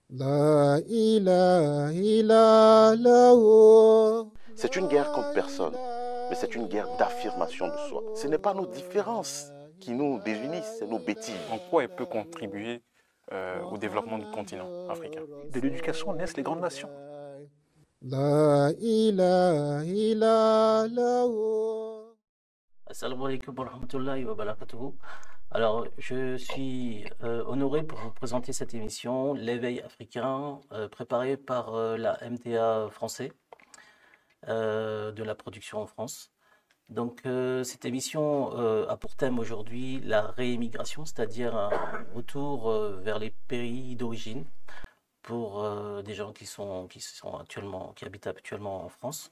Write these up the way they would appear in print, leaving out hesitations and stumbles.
La ilaha illallah. C'est une guerre contre personne, mais c'est une guerre d'affirmation de soi. Ce n'est pas nos différences qui nous désunissent, c'est nos bêtises. En quoi elle peut contribuer au développement du continent africain? De l'éducation naissent les grandes nations. La ilaha illallah. Assalamu alaikum wa rahmatullahi wa barakatuhu. Alors, je suis honoré pour vous présenter cette émission, L'éveil africain, préparée par la MTA français de la production en France. Donc, cette émission a pour thème aujourd'hui la réémigration, c'est-à-dire un retour vers les pays d'origine pour des gens qui habitent actuellement en France.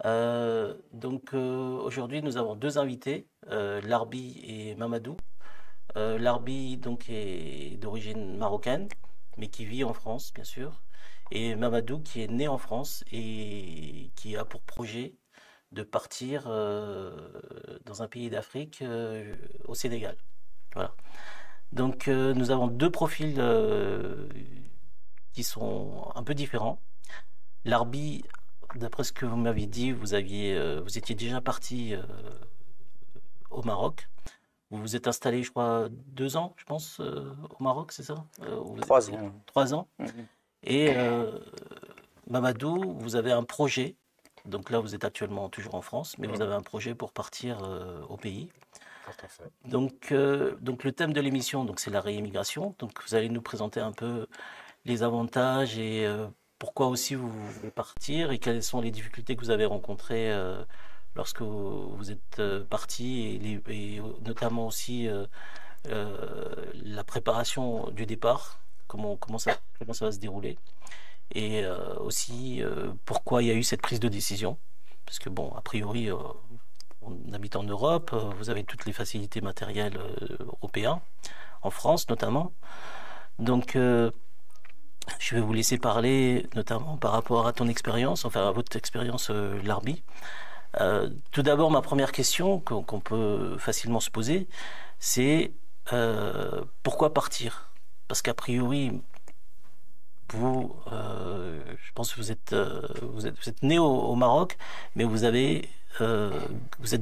Aujourd'hui, nous avons deux invités, Larbi et Mamadou. Larbi donc est d'origine marocaine, mais qui vit en France, bien sûr, et Mamadou qui est né en France et qui a pour projet de partir dans un pays d'Afrique, au Sénégal. Voilà. Donc, nous avons deux profils qui sont un peu différents. Larbi, d'après ce que vous m'aviez dit, vous étiez déjà parti au Maroc. Vous vous êtes installé, je crois, 2 ans, je pense, au Maroc, c'est ça? 3 ans. 3 ans. Mhm. Et Mamadou, vous avez un projet. Donc là, vous êtes actuellement toujours en France, mais vous avez un projet pour partir au pays. Tout à fait. Donc le thème de l'émission, donc c'est la réimmigration. Donc vous allez nous présenter un peu les avantages et pourquoi aussi vous voulez partir et quelles sont les difficultés que vous avez rencontrées lorsque vous êtes parti et notamment aussi la préparation du départ, comment ça va se dérouler et aussi pourquoi il y a eu cette prise de décision. Parce que bon, a priori, on habite en Europe, vous avez toutes les facilités matérielles européennes, en France notamment. Donc je vais vous laisser parler, notamment par rapport à ton expérience, enfin à votre expérience, Larbi. Tout d'abord, ma première question qu'on peut facilement se poser, c'est pourquoi partir? Parce qu'a priori, vous, je pense que vous êtes né au Maroc, mais vous êtes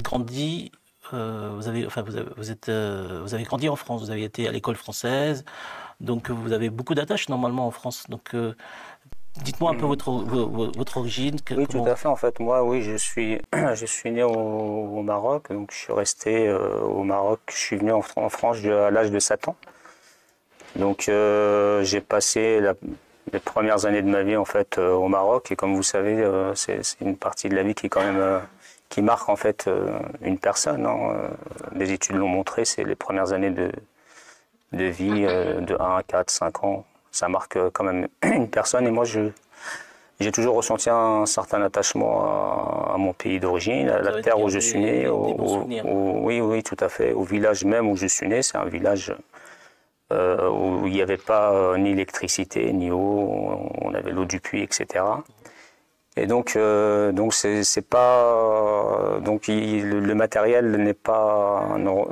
grandi. Vous avez grandi en France, vous avez été à l'école française, donc vous avez beaucoup d'attaches normalement en France. Donc dites-moi un peu votre origine. Oui, tout à fait. En fait, moi, oui, je suis né au Maroc, donc je suis resté au Maroc. Je suis venu en France à l'âge de 7 ans. Donc j'ai passé les premières années de ma vie en fait au Maroc, et comme vous savez, c'est une partie de la vie qui est quand même qui marque en fait une personne. Les études l'ont montré, c'est les premières années de vie de 1 à 4, 5 ans. Ça marque quand même une personne, et moi j'ai toujours ressenti un certain attachement à mon pays d'origine, à la terre où je suis né. Oui, tout à fait. Au village même où je suis né, c'est un village où il n'y avait pas ni électricité ni eau, on avait l'eau du puits, etc. Et donc c'est pas le matériel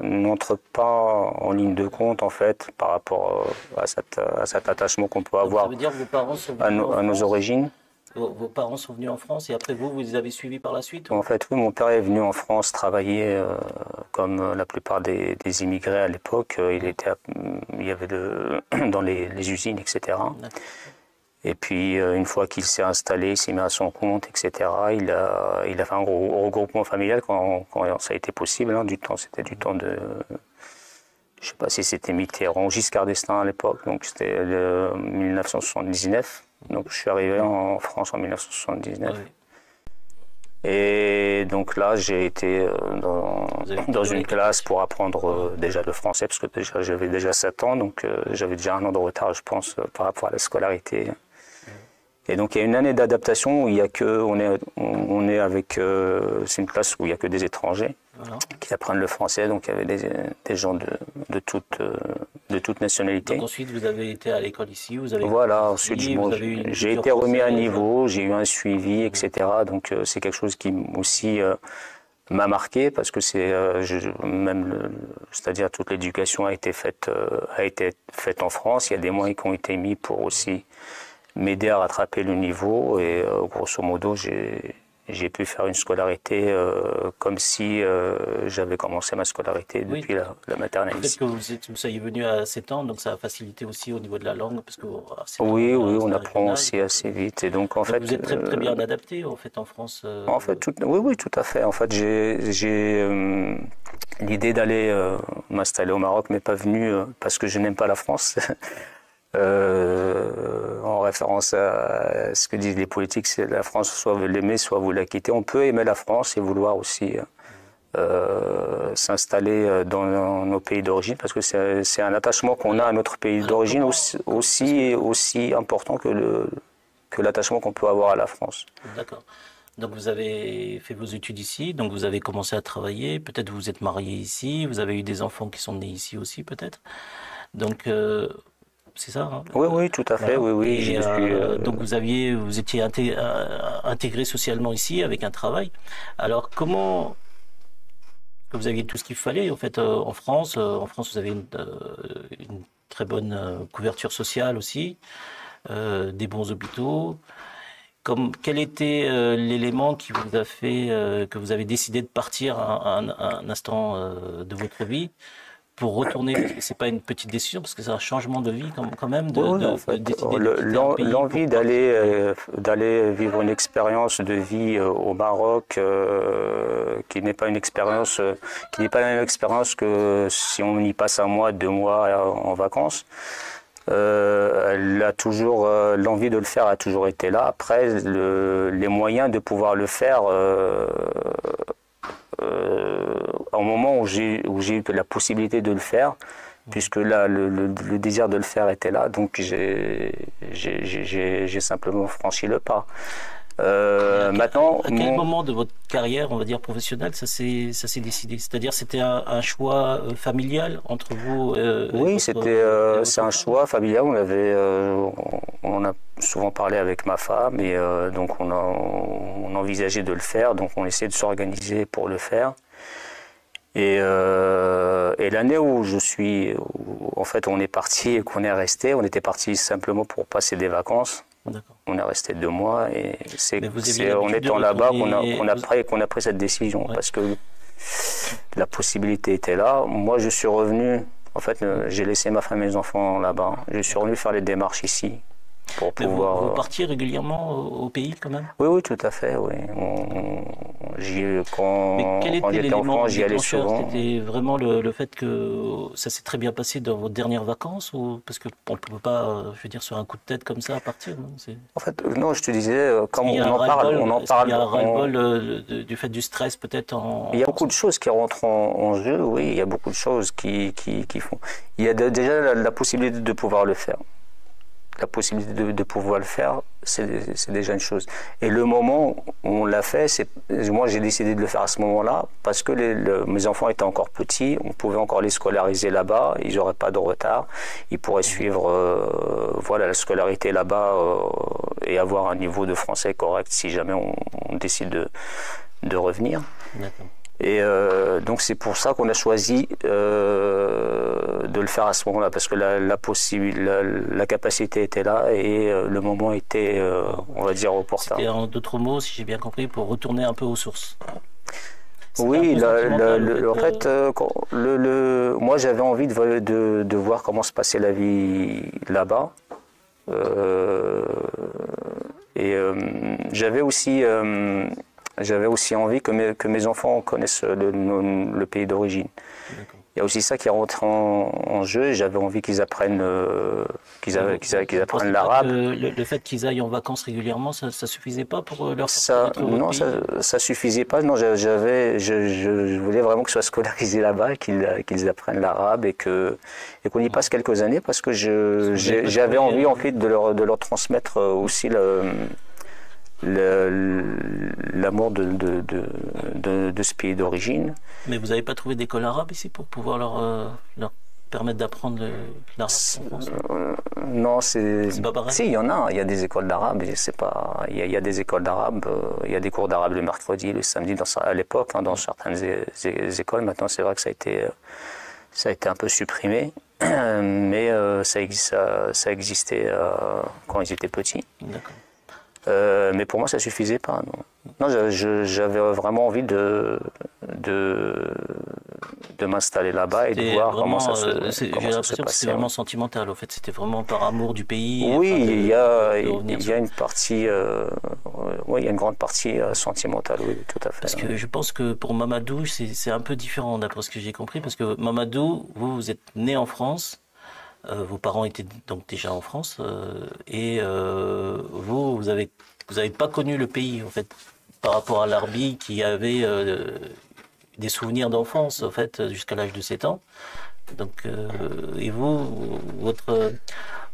n'entre pas en ligne de compte en fait par rapport à cet attachement qu'on peut avoir. Ça veut dire que vos parents sont à nos origines. Vos parents sont venus en France et après vous les avez suivis par la suite? En fait, oui, mon père est venu en France travailler comme la plupart des immigrés à l'époque. Il y avait dans les usines, etc. Et puis, une fois qu'il s'est installé, il s'est mis à son compte, etc., il a fait un gros regroupement familial quand ça a été possible. C'était du temps de... Je ne sais pas si c'était Mitterrand, Giscard d'Estaing à l'époque, donc c'était 1979. Donc je suis arrivé en France en 1979. Oui. Et donc là, j'ai été dans une classe pour apprendre déjà le français, parce que j'avais déjà 7 ans, donc j'avais déjà 1 an de retard, je pense, par rapport à la scolarité. Et donc il y a une année d'adaptation où il y a on est avec, c'est une classe où il n'y a que des étrangers qui apprennent le français, donc il y avait des gens de toute nationalité. Donc ensuite vous avez été à l'école ici, voilà, ensuite j'ai été remis à niveau, j'ai eu un suivi, etc. Donc c'est quelque chose qui aussi m'a marqué parce que c'est-à-dire toute l'éducation a été faite en France. Il y a des moyens qui ont été mis pour aussi m'aider à rattraper le niveau et grosso modo j'ai pu faire une scolarité comme si j'avais commencé ma scolarité depuis la maternelle. Peut-être que vous soyez venu à 7 ans, donc ça a facilité aussi au niveau de la langue, parce que oui, on apprend aussi assez vite. Et donc en fait, vous êtes très bien adapté en fait en France. En fait, oui, tout à fait. En fait, j'ai l'idée d'aller m'installer au Maroc m'est pas venue parce que je n'aime pas la France. En référence à ce que disent les politiques, c'est la France, soit vous l'aimez, soit vous la quittez. On peut aimer la France et vouloir aussi s'installer dans nos pays d'origine, parce que c'est un attachement qu'on a à notre pays d'origine aussi important que l'attachement qu'on peut avoir à la France. D'accord. Donc vous avez fait vos études ici, donc vous avez commencé à travailler, peut-être vous êtes marié ici, vous avez eu des enfants qui sont nés ici aussi peut-être. Donc c'est ça, hein? Oui, tout à fait, voilà. oui. Donc vous étiez intégré socialement ici avec un travail. Alors comment vous aviez tout ce qu'il fallait en fait en France? En France, vous avez une très bonne couverture sociale aussi, des bons hôpitaux. Quel était l'élément qui vous a fait que vous avez décidé de partir un instant de votre vie pour retourner? C'est pas une petite décision, parce que c'est un changement de vie quand même. L'envie d'aller vivre une expérience de vie au Maroc qui n'est pas une expérience la même expérience que si on y passe 1 mois, 2 mois en vacances. L'envie de le faire a toujours été là. Après, les moyens de pouvoir le faire, au moment où j'ai eu la possibilité de le faire, puisque là, le désir de le faire était là, donc j'ai simplement franchi le pas. Maintenant, à quel moment de votre carrière, on va dire professionnelle, ça s'est décidé? C'est-à-dire, c'était un choix familial entre vous? Oui, c'est un choix familial. On a souvent parlé avec ma femme et donc on envisageait de le faire. Donc on essayait de s'organiser pour le faire. Et l'année où en fait, on est parti et qu'on est resté, on était parti simplement pour passer des vacances. On est resté 2 mois et c'est en étant là-bas qu'on a pris cette décision, parce que la possibilité était là. Moi, je suis revenu, en fait, j'ai laissé ma femme et mes enfants là-bas. Je suis revenu faire les démarches ici pour pouvoir. Vous partiez régulièrement au pays quand même? Oui, tout à fait, oui. Quand j'étais enfant, j'y allais souvent. C'était vraiment le fait que ça s'est très bien passé dans votre dernière vacances, ou parce qu'on ne peut pas, je veux dire, sur un coup de tête comme ça partir, non? En fait, non, je te disais, comme on en parle. Il y a un ras-le-bol du fait du stress peut-être Il y a beaucoup de choses qui rentrent en jeu, oui, il y a beaucoup de choses qui font. Il y a déjà la possibilité de pouvoir le faire. La possibilité de pouvoir le faire, c'est déjà une chose. Et le moment où on l'a fait, moi j'ai décidé de le faire à ce moment-là, parce que mes enfants étaient encore petits, on pouvait encore les scolariser là-bas, ils n'auraient pas de retard, ils pourraient suivre la scolarité là-bas et avoir un niveau de français correct si jamais on décide de revenir. D'accord. Et donc c'est pour ça qu'on a choisi de le faire à ce moment-là, parce que la capacité était là et le moment était, on va dire, opportun. C'était en d'autres mots, si j'ai bien compris, pour retourner un peu aux sources. Oui, en fait, moi j'avais envie de voir comment se passait la vie là-bas. J'avais aussi envie que mes enfants connaissent le pays d'origine. Il y a aussi ça qui rentre en jeu, et j'avais envie qu'ils apprennent l'arabe. Le fait qu'ils aillent en vacances régulièrement, ça suffisait pas pour leur Non, ça suffisait pas. Non, je voulais vraiment qu'ils soient scolarisés là-bas, qu'ils apprennent l'arabe et qu'on y passe quelques années, parce que j'avais envie en fait de leur transmettre aussi l'amour de ce pays d'origine. Mais vous n'avez pas trouvé d'école arabe ici pour pouvoir leur permettent d'apprendre l'arabe en France? Non, c'est pas pareil? Si, il y en a. Il y a des écoles d'arabe. Je sais pas. Il y a des écoles d'arabe. Il y a des cours d'arabe le mercredi, le samedi. À l'époque, hein, dans certaines écoles. Maintenant, c'est vrai que ça a été un peu supprimé. Mais ça existait quand ils étaient petits. D'accord. Mais pour moi, ça suffisait pas. Non, j'avais vraiment envie de m'installer là-bas et de voir comment ça se J'ai l'impression que c'était vraiment sentimental. En fait, c'était vraiment par amour du pays. Oui, il y a une partie, il y a une grande partie sentimentale, oui, tout à fait. Parce que je pense que pour Mamadou, c'est un peu différent d'après ce que j'ai compris, parce que Mamadou, vous êtes né en France. Vos parents étaient donc déjà en France et vous avez pas connu le pays en fait par rapport à l'Arbi qui avait des souvenirs d'enfance en fait jusqu'à l'âge de 7 ans. Donc et vous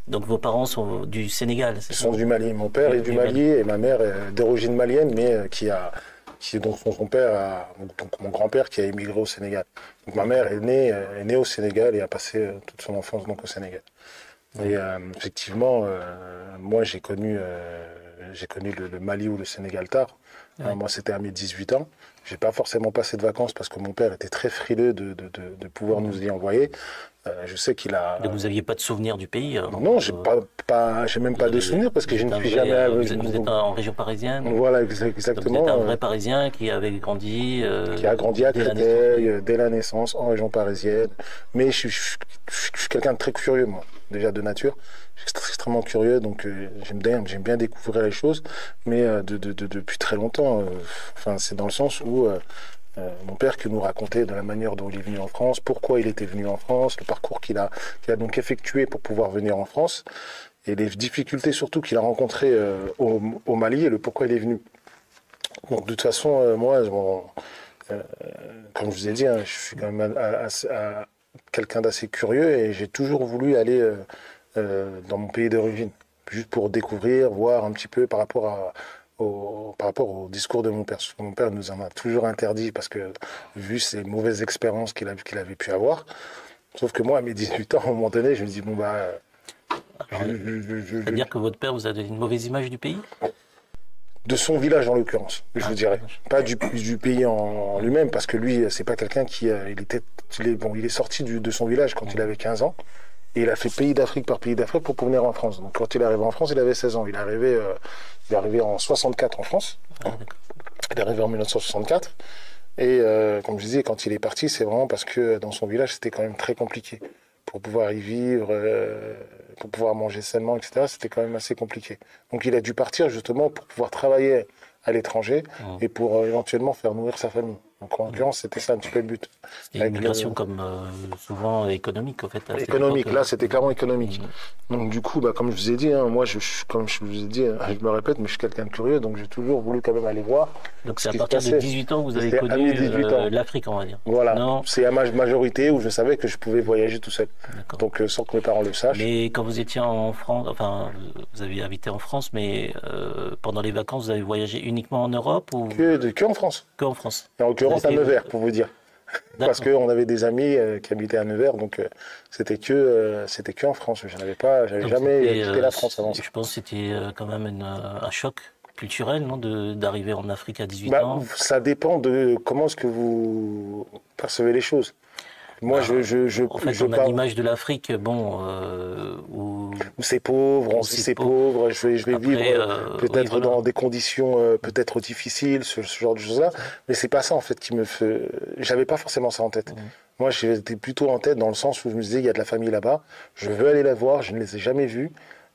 donc vos parents sont du Sénégal, c'est ça? Ils sont du Mali. Mon père est du Mali et ma mère est d'origine malienne, mais donc son père, donc mon grand-père qui a émigré au Sénégal. Donc ma mère est née au Sénégal et a passé toute son enfance donc au Sénégal. Et effectivement, moi j'ai connu le Mali ou le Sénégal tard. Ouais. Moi c'était à mes 18 ans. J'ai pas forcément passé de vacances parce que mon père était très frileux de pouvoir nous y envoyer. Je sais qu'il a. Donc vous n'aviez pas de souvenir du pays? Non, j'ai même pas de souvenir parce que je ne suis jamais. Vous êtes en région parisienne? Voilà, exactement. Donc vous êtes un vrai Parisien qui avait grandi. Qui a grandi à Créteil dès la naissance en région parisienne. Mais je suis quelqu'un de très curieux, moi, déjà de nature. Je suis extrêmement curieux, donc j'aime bien découvrir les choses, mais depuis très longtemps. Enfin, c'est dans le sens où mon père qui nous racontait de la manière dont il est venu en France, pourquoi il était venu en France, le parcours qu'il a donc effectué pour pouvoir venir en France, et les difficultés surtout qu'il a rencontrées au Mali et le pourquoi il est venu. Donc de toute façon, moi, comme je vous ai dit, hein, je suis quand même quelqu'un d'assez curieux et j'ai toujours voulu aller dans mon pays d'origine, juste pour découvrir, voir un petit peu par rapport au discours de mon père. Mon père nous en a toujours interdit parce que, vu ces mauvaises expériences qu'il avait pu avoir, sauf que moi, à mes 18 ans, à un moment donné, je me dis, bon, bah... C'est-à-dire que votre père vous a donné une mauvaise image du pays? De son village, en l'occurrence, je vous dirais. Pas du pays en lui-même, parce que lui, c'est pas quelqu'un qui... il est sorti de son village quand il avait 15 ans, et il a fait pays d'Afrique par pays d'Afrique pour venir en France. Donc quand il est arrivé en France, il avait 16 ans. Il est arrivé en 64 en France. Il est arrivé en 1964. Et comme je disais, quand il est parti, c'est vraiment parce que dans son village, c'était quand même très compliqué. Pour pouvoir y vivre, pour pouvoir manger sainement, etc., c'était quand même assez compliqué. Donc il a dû partir justement pour pouvoir travailler à l'étranger et pour éventuellement faire nourrir sa famille. Donc en l'occurrence, c'était ça un petit peu le but. C'était une migration comme souvent économique, en fait. Économique, là c'était clairement économique. Donc du coup, comme je vous ai dit, hein, moi, comme je vous ai dit, je me répète, mais je suis quelqu'un de curieux, donc j'ai toujours voulu quand même aller voir. Donc c'est à partir de 18 ans que vous avez connu l'Afrique, on va dire. Voilà, c'est à ma majorité où je savais que je pouvais voyager tout seul. Donc sans que mes parents le sachent. Mais quand vous étiez en France, enfin, vous avez habité en France, mais pendant les vacances, vous avez voyagé uniquement en Europe ou... Que en France. Que en France. Et en l'occurrence à Nevers, pour vous dire. Parce qu'on avait des amis qui habitaient à Nevers, donc c'était que en France. J'avais jamais quitté la France avant ça. Je pense que c'était quand même un choc culturel, non, d'arriver en Afrique à 18 ans. Ça dépend de comment est-ce que vous percevez les choses. Moi, en fait, on a l'image de l'Afrique, où c'est pauvre, on se dit c'est pauvre, je vais vivre peut-être dans des conditions peut-être difficiles, ce genre de choses-là. Mais c'est pas ça, en fait, qui me fait... J'avais pas forcément ça en tête. Moi, j'étais plutôt en tête dans le sens où je me disais, il y a de la famille là-bas, je veux aller la voir, je ne les ai jamais vus.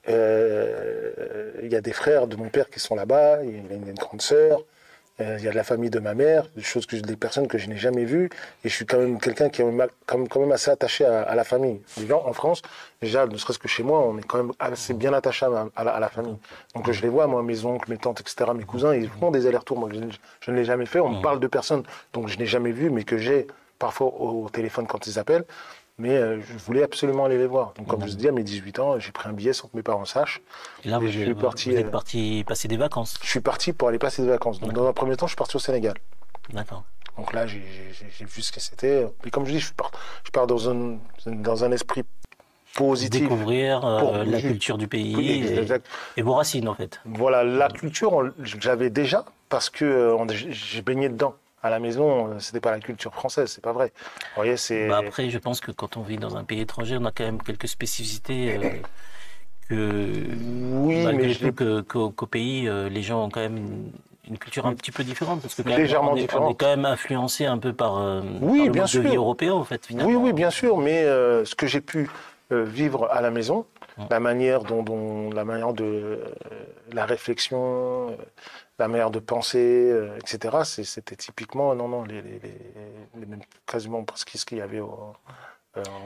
Il y a des frères de mon père qui sont là-bas, il y a une grande sœur. Il y a de la famille de ma mère, des personnes que je n'ai jamais vues, et je suis quand même quelqu'un qui est quand même assez attaché à la famille. Les gens en France, déjà, ne serait-ce que chez moi, on est quand même assez bien attaché à la famille. Donc je les vois, moi, mes oncles, mes tantes, etc., mes cousins, ils font des allers-retours. Moi, je ne l'ai jamais fait. On me parle de personnes dont je n'ai jamais vues, mais que j'ai parfois au téléphone quand ils appellent. Mais je voulais absolument aller les voir. Donc, comme je vous dis, à mes 18 ans, j'ai pris un billet sans que mes parents sachent. Et là, vous êtes parti passer des vacances? Je suis parti pour aller passer des vacances. Donc, dans un premier temps, je suis parti au Sénégal. D'accord. Donc là, j'ai vu ce que c'était. Et comme je dis, je pars dans un esprit positif. Découvrir pour la culture du pays exact. et vos racines, en fait. Voilà, la culture, j'avais déjà, parce que j'ai baigné dedans. À la maison, c'était pas la culture française, c'est pas vrai. Vous voyez, c'est... Après, je pense que quand on vit dans un pays étranger, on a quand même quelques spécificités que, Oui, malgré mais tout, qu'au pays, les gens ont quand même une culture un petit peu différente, parce que quand même, Légèrement on est différente. quand même influencé un peu par, Oui, par le bien mode de vie sûr. européen, en fait, finalement. Oui, bien sûr, mais ce que j'ai pu vivre à la maison, la manière la manière de la réflexion, la manière de penser, etc. C'était typiquement, les mêmes, quasiment presque ce qu'il y avait en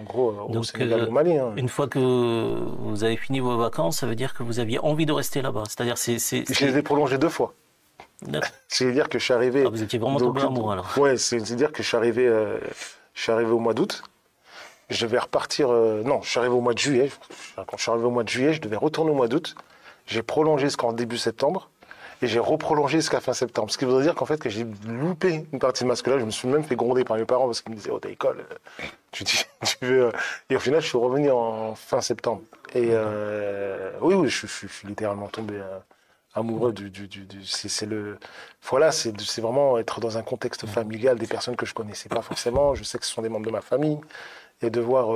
gros au Donc, Sénégal, au Mali. Hein. Une fois que vous avez fini vos vacances, ça veut dire que vous aviez envie de rester là-bas. C'est-à-dire, Je les ai prolongés 2 fois. C'est-à-dire que je suis arrivé. Ah, vous étiez vraiment tombé amoureux alors. Ouais, c'est-à-dire que je suis arrivé au mois d'août. Je devais repartir. Non, je suis arrivé au mois de juillet. Quand je suis arrivé au mois de juillet, je devais retourner au mois d'août. J'ai prolongé jusqu'en début septembre et j'ai reprolongé jusqu'à fin septembre. Ce qui veut dire qu'en fait, que j'ai loupé une partie de ma scolarité. Je me suis même fait gronder par mes parents parce qu'ils me disaient, oh, t'es école. Tu veux. Et au final, je suis revenu en fin septembre. Et oui, je suis littéralement tombé amoureux c'est vraiment être dans un contexte familial, des personnes que je connaissais pas forcément. Je sais que ce sont des membres de ma famille. Et de voir...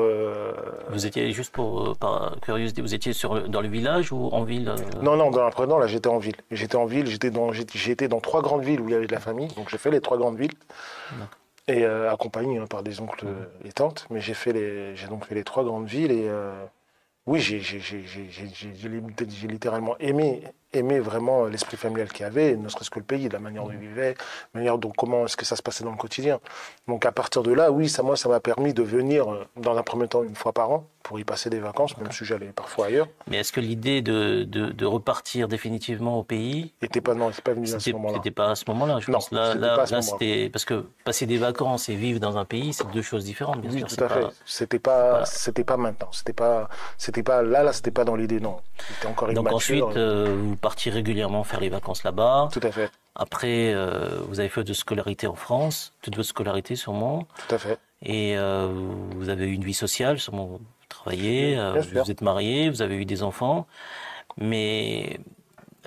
Vous étiez, juste par curiosité, vous étiez dans le village ou en ville Non, dans l'après-midi, là, j'étais en ville. J'ai été dans 3 grandes villes où il y avait de la famille. Donc, j'ai fait les 3 grandes villes. Et accompagné par des oncles et tantes. Mais j'ai donc fait les 3 grandes villes. Et oui, j'ai littéralement aimé vraiment l'esprit familial qu'il y avait, ne serait-ce que le pays, la manière dont il vivait, la manière dont comment est-ce que ça se passait dans le quotidien. Donc à partir de là, oui, ça m'a permis de venir dans un premier temps 1 fois par an pour y passer des vacances, même si j'allais parfois ailleurs. Mais est-ce que l'idée de repartir définitivement au pays n'était pas venu à ce moment-là. C'était pas à ce moment-là, je pense. Là, c'était parce que passer des vacances et vivre dans un pays, c'est 2 choses différentes, bien sûr. Oui, tout à fait. C'était pas maintenant. C'était pas c'était pas dans l'idée, non. C'était encore immature. Donc ensuite, vous partiez régulièrement faire les vacances là-bas. Tout à fait. Après, vous avez fait de scolarité en France, toute votre scolarité sûrement. Tout à fait. Et vous avez eu une vie sociale, sûrement vous travaillez, vous êtes marié, vous avez eu des enfants. Mais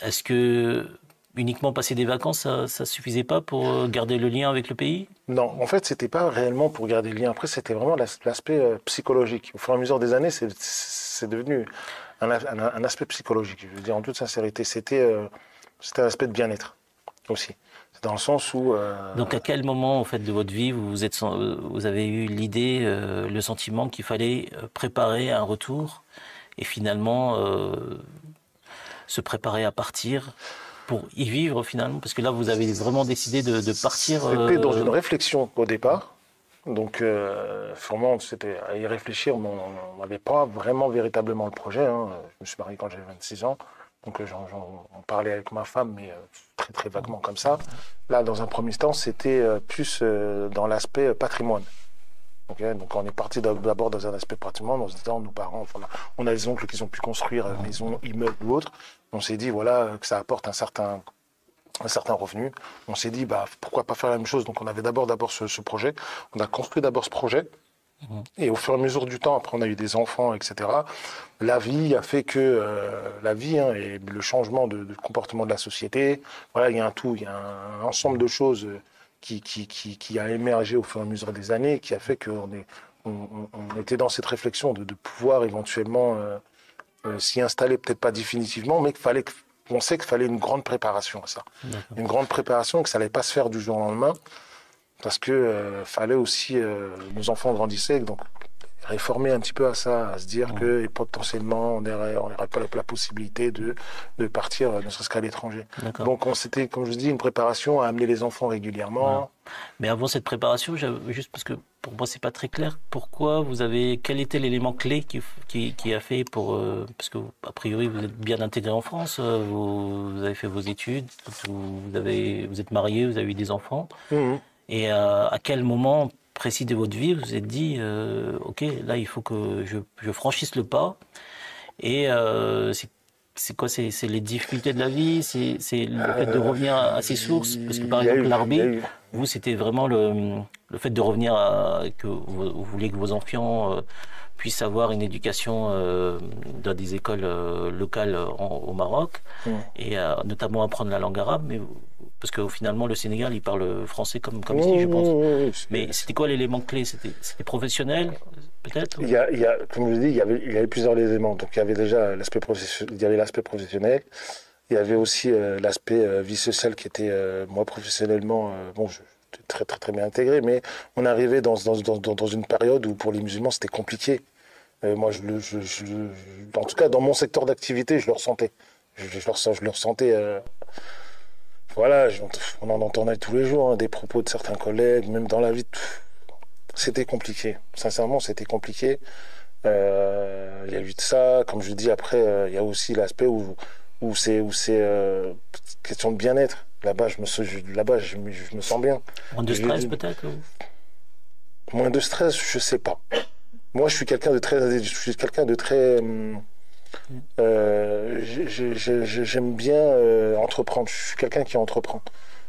est-ce que uniquement passer des vacances, ça suffisait pas pour garder le lien avec le pays? Non, en fait, c'était pas réellement pour garder le lien. Après, c'était vraiment l'aspect psychologique. Au fur et à mesure des années, c'est devenu un aspect psychologique. Je veux dire, en toute sincérité, c'était un aspect de bien-être aussi. C'est dans le sens où... Donc, à quel moment, en fait, de votre vie, vous avez eu l'idée, le sentiment qu'il fallait préparer un retour et finalement se préparer à partir pour y vivre finalement? Parce que là, vous avez vraiment décidé de partir... C'était dans une réflexion au départ. Donc, vraiment, c'était à y réfléchir. On n'avait pas vraiment véritablement le projet. Hein. Je me suis marié quand j'avais 26 ans. Donc, on parlait avec ma femme, mais très, très vaguement comme ça. Là, dans un premier temps, c'était plus dans l'aspect patrimoine. Okay, donc, on est parti d'abord dans un aspect patrimoine. En se disant, nos parents, on a des oncles qui ont pu construire maison, immeuble ou autre. On s'est dit, voilà, que ça apporte un certain revenu. On s'est dit, pourquoi pas faire la même chose? Donc, on avait d'abord ce projet. On a construit d'abord ce projet. Et au fur et à mesure du temps, après on a eu des enfants, etc. La vie a fait que et le changement de comportement de la société, voilà, il y a un ensemble de choses qui a émergé au fur et à mesure des années, qui a fait qu'on était dans cette réflexion de pouvoir éventuellement s'y installer, peut-être pas définitivement, mais on sait qu'il fallait une grande préparation à ça. Une grande préparation, que ça n'allait pas se faire du jour au lendemain. Parce que fallait aussi, nos enfants grandissaient, donc réformer un petit peu à ça, à se dire que potentiellement on n'aurait pas la possibilité de partir, ne serait-ce qu'à l'étranger. Donc c'était, comme je dis, une préparation à amener les enfants régulièrement. Ouais. Mais avant cette préparation, juste parce que pour moi c'est pas très clair, quel était l'élément clé qui a fait parce que a priori vous êtes bien intégré en France, vous avez fait vos études, vous êtes marié, vous avez eu des enfants. Et à quel moment précis de votre vie vous vous êtes dit ok, là il faut que je franchisse le pas et c'est quoi? C'est les difficultés de la vie? C'est le fait de revenir à ses sources? Parce que par exemple, l'armée, vous, c'était vraiment le fait de revenir que vous vouliez que vos enfants puissent avoir une éducation dans des écoles locales au Maroc, et notamment apprendre la langue arabe, mais parce que finalement le Sénégal il parle français comme ici, je pense. Mais c'était quoi l'élément clé? C'était professionnel, peut-être? Comme je dis, il y avait plusieurs éléments. Donc il y avait déjà l'aspect professionnel. Il y avait aussi l'aspect vie sociale qui était, moi professionnellement, j'étais très très très bien intégré, mais on arrivait dans une période où pour les musulmans c'était compliqué. Moi, en tout cas, dans mon secteur d'activité, je le ressentais. Je le ressentais. Voilà, on en entendait tous les jours, hein, des propos de certains collègues, même dans la vie. C'était compliqué. Sincèrement, c'était compliqué. Il y a eu de ça. Comme je dis, après, il y a aussi l'aspect où c'est question de bien-être. Là-bas, je me sens bien. Moins de stress, peut-être? Moins de stress, je sais pas. Moi, je suis quelqu'un de très. J'aime bien entreprendre. Je suis quelqu'un qui entreprend.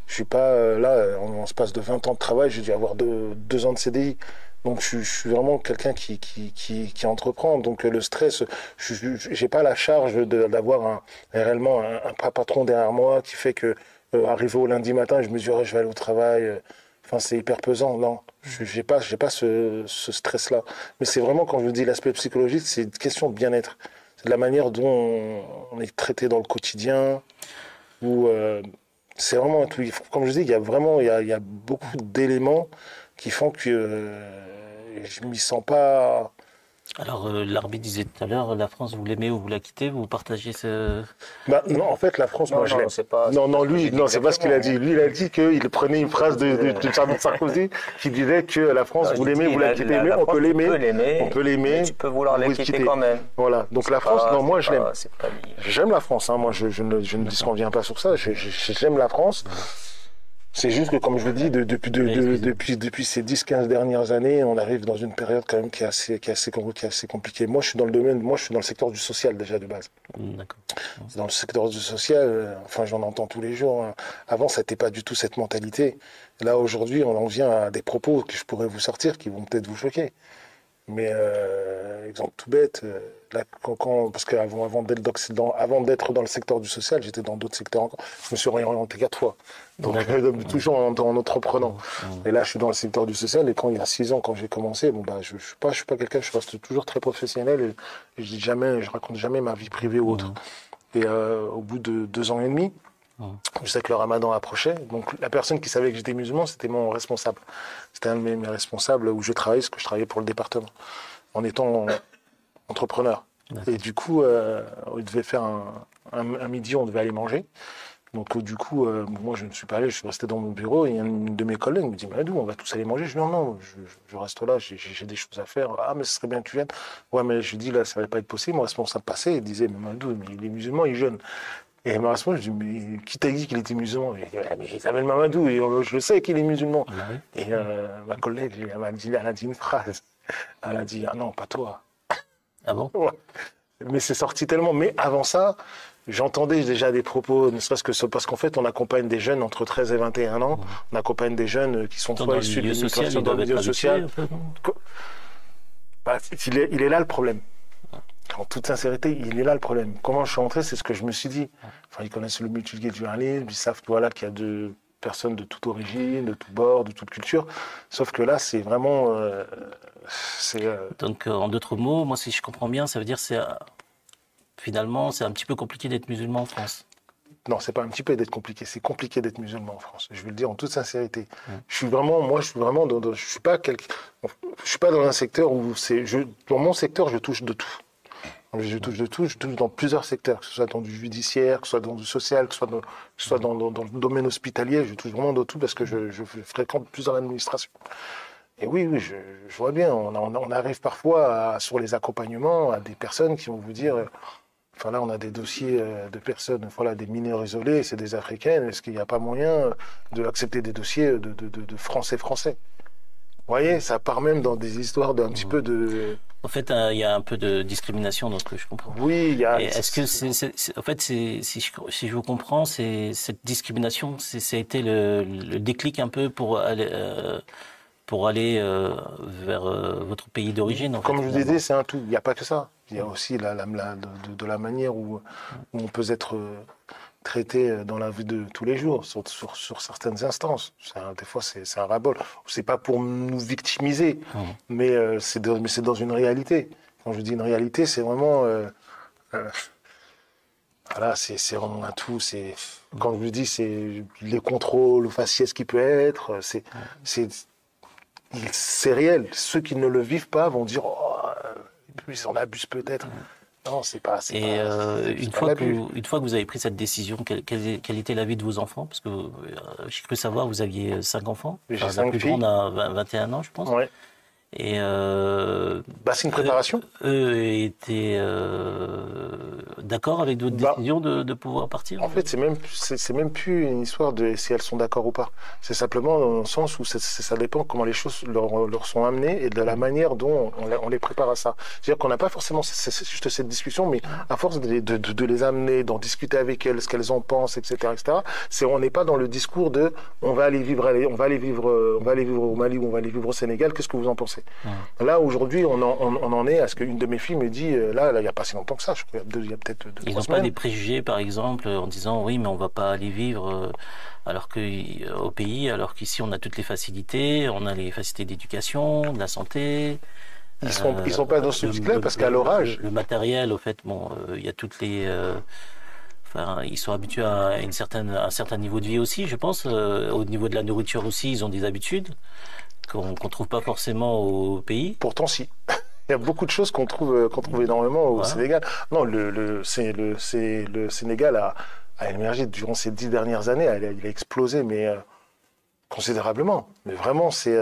Je suis pas là, en espace de 20 ans de travail, j'ai dû avoir 2 ans de CDI. Donc, je suis vraiment quelqu'un qui entreprend. Donc, le stress, j'ai pas la charge d'avoir réellement un patron derrière moi qui fait que, arrivé au lundi matin, je me dis, je vais aller au travail. Enfin, c'est hyper pesant. Non, j'ai pas ce stress-là. Mais c'est vraiment, quand je vous dis l'aspect psychologique, c'est une question de bien-être. C'est de la manière dont on est traité dans le quotidien. C'est vraiment un tout. Comme je dis, il y a beaucoup d'éléments qui font que je m'y sens pas. Alors, l'arbitre disait tout à l'heure, la France, vous l'aimez ou vous la quittez, vous partagez ce... Non, en fait, la France, moi, je l'aime. C'est pas Ce qu'il a dit. Lui, il a dit qu'il prenait une phrase de Sarkozy qui disait que la France, vous l'aimez, vous la quittez. Mais on peut l'aimer. Tu peux vouloir la quitter quand même. Voilà. Donc la France, non, moi, je l'aime. J'aime la France. Hein. Moi, je ne disconviens pas sur ça. J'aime la France. C'est juste que, comme je vous dis, depuis ces 10-15 dernières années, on arrive dans une période quand même qui est assez compliquée. Moi, je suis dans le secteur du social déjà de base. D'accord. Dans le secteur du social, j'en entends tous les jours. Hein. Avant, ça n'était pas du tout cette mentalité. Là, aujourd'hui, on en vient à des propos que je pourrais vous sortir qui vont peut-être vous choquer. Mais, exemple tout bête, là, parce qu'avant d'être dans le secteur du social, j'étais dans d'autres secteurs encore. Je me suis orienté 4 fois. Donc, toujours en entreprenant. Et là, je suis dans le secteur du social. Et il y a 6 ans, quand j'ai commencé, je suis pas quelqu'un, je reste toujours très professionnel. Et je raconte jamais ma vie privée ou autre. Et au bout de 2 ans et demi, je sais que le ramadan approchait. Donc, la personne qui savait que j'étais musulman, c'était mon responsable. C'était un de mes responsables où je travaillais, parce que je travaillais pour le département, en étant entrepreneur. Et du coup, il devait faire un midi, on devait aller manger. Donc, du coup, moi, je ne suis pas allé, je suis resté dans mon bureau. Et un de mes collègues me dit, mais d'où on va tous aller manger? Je dis, non, je reste là, j'ai des choses à faire. Ah, mais ce serait bien que tu viennes. Ouais, mais je dis, là, ça ne va pas être possible. Mon responsable passait, il disait, mais Mamadou, mais il est musulman, il est jeune. Et ma responsable, je dis, mais qui t'a dit qu'il était musulman? Il dit, mais il s'appelle Mamadou, et je sais qu'il est musulman. Et ma collègue, elle a dit une phrase. Elle a dit, ah non, pas toi. Ah bon? Ouais. Mais c'est sorti tellement. Mais avant ça, j'entendais déjà des propos, ne serait-ce que parce qu'en fait, on accompagne des jeunes entre 13 et 21 ans. On accompagne des jeunes qui sont soit issus de l'immigration dans le milieu social. Il est là le problème. En toute sincérité, il est là le problème. Comment je suis entré, c'est ce que je me suis dit. Ils connaissent le multiculturalisme, ils savent qu'il y a de personnes de toute origine, de tout bord, de toute culture. Sauf que là, c'est vraiment... Donc, en d'autres mots, moi, si je comprends bien, ça veut dire que finalement, c'est un petit peu compliqué d'être musulman en France. Non, c'est pas un petit peu d'être compliqué, c'est compliqué d'être musulman en France. Je vais le dire en toute sincérité. Je suis pas dans un secteur où dans mon secteur, je touche de tout. Je touche dans plusieurs secteurs, que ce soit dans du judiciaire, que ce soit dans du social, que ce soit dans le domaine hospitalier. Je touche vraiment de tout parce que je fréquente plusieurs administrations. Et oui, je vois bien. On arrive parfois sur les accompagnements à des personnes qui vont vous dire, là, on a des dossiers de personnes, des mineurs isolés, c'est des Africaines. Est-ce qu'il n'y a pas moyen d'accepter des dossiers de Français? Vous voyez, ça part même dans des histoires d'un petit peu de... En fait, il y a un peu de discrimination dans ce que je comprends. Oui, il y a. Et est-ce que en fait, si je vous comprends, cette discrimination, ça a été le déclic un peu pour aller vers votre pays d'origine. Comme je vous disais, c'est un tout. Il n'y a pas que ça. Il y a aussi de la manière où on peut être traité dans la vie de tous les jours, sur certaines instances. Des fois, c'est un ras-le-bol. C'est pas pour nous victimiser, mais c'est dans une réalité. Quand je dis une réalité, c'est vraiment... voilà, c'est vraiment un tout. Quand je vous dis, c'est les contrôles, le faciès qui peut être, c'est réel. Ceux qui ne le vivent pas vont dire oh, ils en abusent peut-être. Non, c'est pas. Une fois que vous avez pris cette décision, quel était l'avis de vos enfants? Parce que j'ai cru savoir vous aviez 5 enfants. J'ai 5 filles. La plus grande a 21 ans, je pense. Ouais. Et c'est une préparation. Eux étaient d'accord avec votre décision de pouvoir partir. En fait, c'est même plus une histoire de si elles sont d'accord ou pas. C'est simplement dans le sens où ça dépend comment les choses leur sont amenées et de la manière dont on les prépare à ça. C'est-à-dire qu'on n'a pas forcément juste cette discussion, mais à force de les amener, d'en discuter avec elles, ce qu'elles en pensent, etc., on n'est pas dans le discours de on va aller vivre au Mali ou on va aller vivre au Sénégal. Qu'est-ce que vous en pensez? Là, aujourd'hui, on en est à ce qu'une de mes filles me dit, là, il n'y a pas si longtemps que ça, je crois, il y a peut-être 2-3 semaines. Ils n'ont pas des préjugés, par exemple, en disant, oui, mais on ne va pas aller vivre au pays, alors qu'ici, on a toutes les facilités, on a les facilités d'éducation, de la santé. Ils sont pas dans ce cycle-là, parce qu'à leur âge... Le matériel, au fait, il y a toutes les... ils sont habitués à un certain niveau de vie aussi, je pense. Au niveau de la nourriture aussi, ils ont des habitudes qu'on ne trouve pas forcément au pays. Pourtant, si. Il y a beaucoup de choses qu'on trouve énormément au Sénégal. Non, le Sénégal a émergé durant ces 10 dernières années. Il a explosé, mais considérablement. Mais vraiment, c'est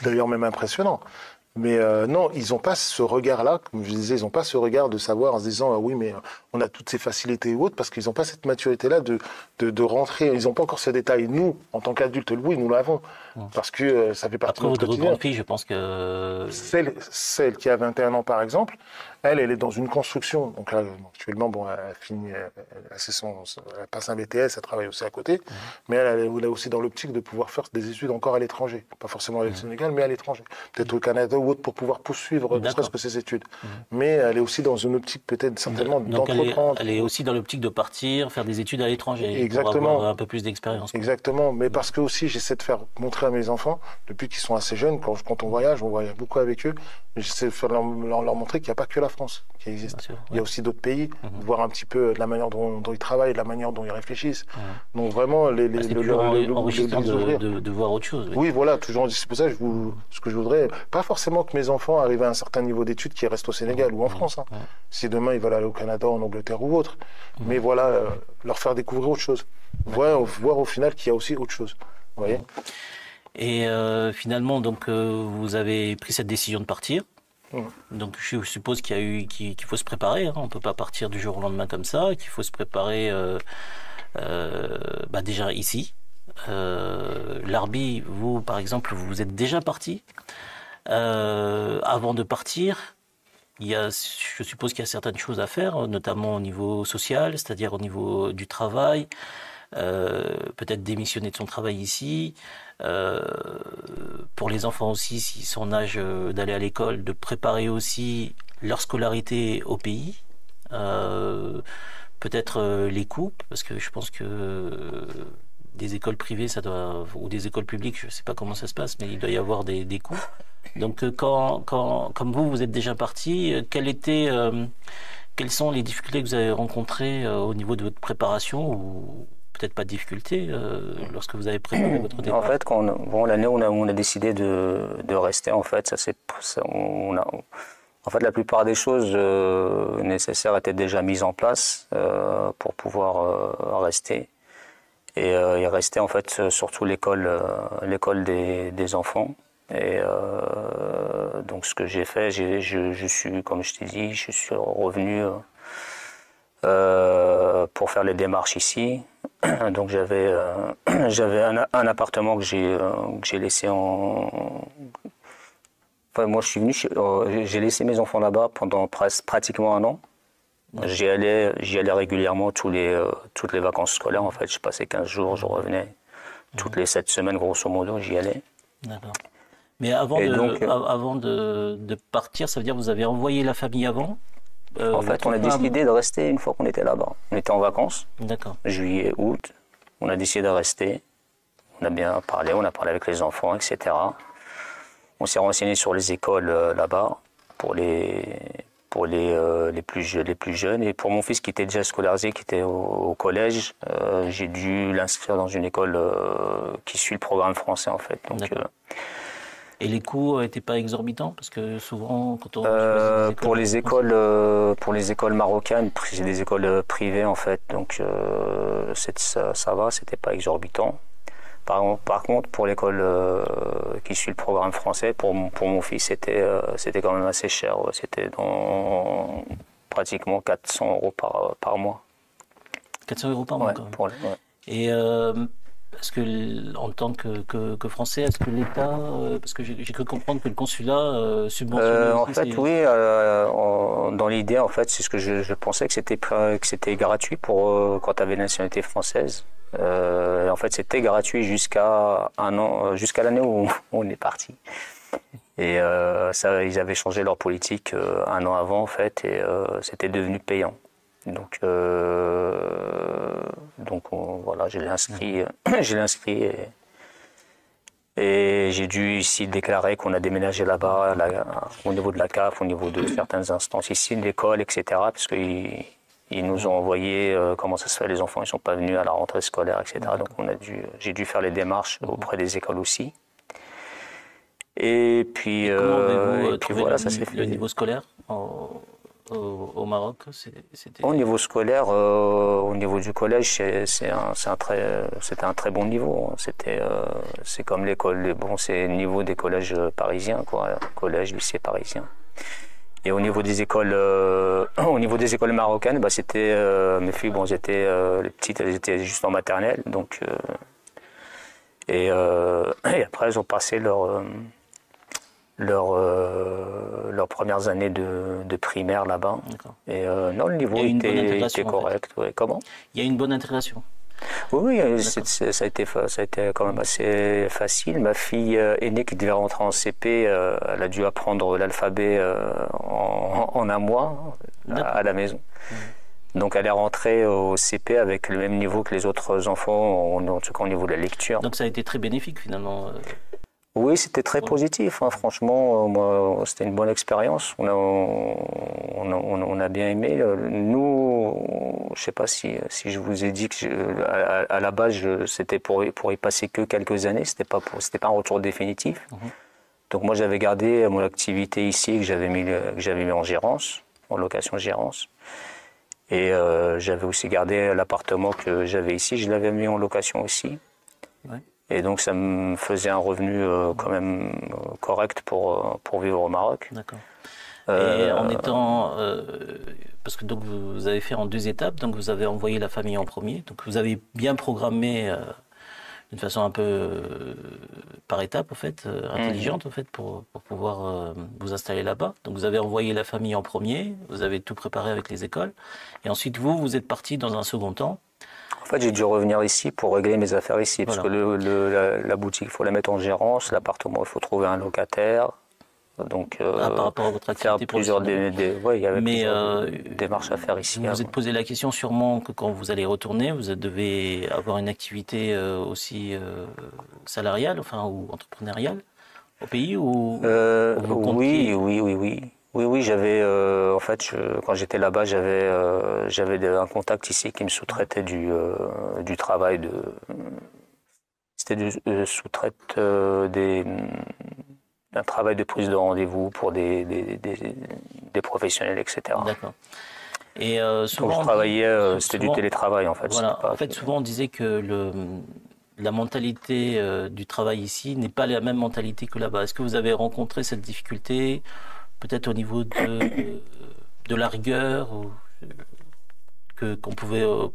d'ailleurs même impressionnant. Mais non, ils n'ont pas ce regard-là, comme je disais, ils n'ont pas ce regard de savoir en se disant oui, mais on a toutes ces facilités ou autres, parce qu'ils n'ont pas cette maturité-là de rentrer. Ils n'ont pas encore ces détails. Nous, en tant qu'adultes, oui, nous l'avons, parce que ça fait partie de notre quotidien. Grande fille, je pense que celle qui a 21 ans, par exemple, elle est dans une construction. Donc là, actuellement, elle finit, elle passe un BTS, elle travaille aussi à côté, mais elle est aussi dans l'optique de pouvoir faire des études encore à l'étranger, pas forcément au Sénégal, mais à l'étranger, peut-être au Canada ou autre, pour pouvoir poursuivre ne serait-ce que ses études. Mais elle est aussi dans une optique peut-être certainement d'entreprendre. Elle est aussi dans l'optique de partir, faire des études à l'étranger, exactement, pour avoir un peu plus d'expérience. Exactement, mais parce que aussi j'essaie de faire montrer à mes enfants, depuis qu'ils sont assez jeunes, quand on voyage beaucoup avec eux, j'essaie de leur montrer qu'il n'y a pas que la France qui existe. Sûr, il y a aussi d'autres pays, de voir un petit peu de la manière dont ils travaillent, de la manière dont ils réfléchissent. Donc vraiment, c'est toujours enrichissant de voir autre chose. Oui, voilà, toujours. C'est pour ça que ce que je voudrais, pas forcément que mes enfants arrivent à un certain niveau d'études qui restent au Sénégal ou en France. Si demain ils veulent aller au Canada, en Angleterre ou autre. Mais voilà, leur faire découvrir autre chose. Voir au final qu'il y a aussi autre chose. Vous voyez. Et finalement, donc, vous avez pris cette décision de partir. Donc je suppose qu'il faut se préparer. On ne peut pas partir du jour au lendemain comme ça. Qu'il faut se préparer déjà ici. Larbi, vous par exemple, vous êtes déjà parti. Avant de partir, je suppose qu'il y a certaines choses à faire, notamment au niveau social, c'est-à-dire au niveau du travail. Peut-être démissionner de son travail ici. Pour les enfants aussi, s'ils sont en âge d'aller à l'école, de préparer aussi leur scolarité au pays. Peut-être les coûts, parce que je pense que des écoles privées, ou des écoles publiques, je ne sais pas comment ça se passe, mais il doit y avoir des coûts. Donc comme vous êtes déjà parti, quelles sont les difficultés que vous avez rencontrées au niveau de votre préparation ou peut-être pas de difficultés lorsque vous avez préparé votre départ? En fait, l'année où on a décidé de rester, en fait, en fait, la plupart des choses nécessaires étaient déjà mises en place pour pouvoir rester. Et il restait en fait surtout l'école des enfants. Et donc ce que j'ai fait, je suis, comme je t'ai dit, je suis revenu pour faire les démarches ici. Donc j'avais un appartement que j'ai laissé moi, je suis venu, j'ai laissé mes enfants là-bas pendant pratiquement un an. J'y allais régulièrement toutes les vacances scolaires, en fait. Je passais 15 jours, je revenais. Toutes les 7 semaines, grosso modo, j'y allais. D'accord. Mais avant de partir, ça veut dire que vous avez envoyé la famille avant en fait, on a décidé de rester une fois qu'on était là-bas. On était en vacances, juillet, août. On a décidé de rester. On a bien parlé, on a parlé avec les enfants, etc. On s'est renseigné sur les écoles là-bas pour les plus jeunes. Et pour mon fils qui était déjà scolarisé, qui était au collège, j'ai dû l'inscrire dans une école qui suit le programme français, en fait. Donc, et les coûts n'étaient pas exorbitants? Parce que souvent, quand on pour les écoles marocaines, c'est des écoles privées, en fait. Donc, ça va, c'était pas exorbitant. Par contre, pour l'école qui suit le programme français, pour mon fils, c'était quand même assez cher. Ouais. C'était dans pratiquement 400 € par mois. 400 € par mois, quand même. Et est-ce que, en tant que Français, est-ce que l'État, parce que j'ai cru comprendre que le consulat subventionnait en fait, oui, dans l'idée, en fait, c'est ce que je pensais que c'était gratuit pour quand tu avais la nationalité française. En fait, c'était gratuit jusqu'à l'année où on est parti. Et ils avaient changé leur politique un an avant, en fait, et c'était devenu payant. Donc voilà, je l'ai inscrit, et j'ai dû ici déclarer qu'on a déménagé là-bas, au niveau de la CAF, au niveau de certaines instances ici, de l'école, etc. Parce qu'ils nous ont envoyé comment ça se fait, les enfants, ils ne sont pas venus à la rentrée scolaire, etc. Donc j'ai dû faire les démarches auprès des écoles aussi. Et puis, voilà, ça s'est fait. Le niveau scolaire au Maroc, c'était... Au niveau scolaire, au niveau du collège, c'était un très bon niveau. C'est comme l'école, c'est le niveau des collèges parisiens, quoi, collège, lycée parisien. Et au niveau des écoles, marocaines, c'était mes filles, les petites, elles étaient juste en maternelle, donc et après elles ont passé leurs premières années de primaire là-bas. Et non, le niveau était correct. Ouais. Comment? Il y a une bonne intégration. Oui, ça a été quand même assez facile. Ma fille aînée qui devait rentrer en CP, elle a dû apprendre l'alphabet en un mois à la maison. Donc elle est rentrée au CP avec le même niveau que les autres enfants, en tout cas au niveau de la lecture. Donc ça a été très bénéfique finalement. Oui, c'était très positif. Hein. Franchement, moi, c'était une bonne expérience. On a bien aimé. Nous, je ne sais pas si je vous ai dit que à la base, c'était pour y passer que quelques années. C'était pas un retour définitif. Donc moi, j'avais gardé mon activité ici que j'avais mis en gérance, en location-gérance. Et j'avais aussi gardé l'appartement que j'avais ici. Je l'avais mis en location aussi. Ouais. Et donc, ça me faisait un revenu quand même correct pour vivre au Maroc. D'accord. Et en étant... parce que donc vous avez fait en 2 étapes. Donc, vous avez envoyé la famille en premier. Donc, vous avez bien programmé d'une façon un peu par étape, en fait, intelligente, en fait, pour pouvoir vous installer là-bas. Donc, vous avez envoyé la famille en premier. Vous avez tout préparé avec les écoles. Et ensuite, vous êtes parti dans un second temps. En fait, j'ai dû revenir ici pour régler mes affaires ici, parce que la boutique, il faut la mettre en gérance, l'appartement, il faut trouver un locataire. Donc, par rapport à votre activité professionnelle. Il y avait plusieurs démarches à faire ici. Vous vous êtes posé la question sûrement que quand vous allez retourner, vous devez avoir une activité aussi salariale, ou entrepreneuriale au pays ou Oui, j'avais en fait quand j'étais là-bas, j'avais un contact ici qui me sous-traitait du travail c'était sous-traite d'un travail de prise de rendez-vous pour des professionnels, etc. D'accord. Et souvent, donc je travaillais, c'était du télétravail en fait. Voilà. En fait, souvent on disait que la mentalité du travail ici n'est pas la même mentalité que là-bas. Est-ce que vous avez rencontré cette difficulté, peut-être au niveau de la rigueur qu'on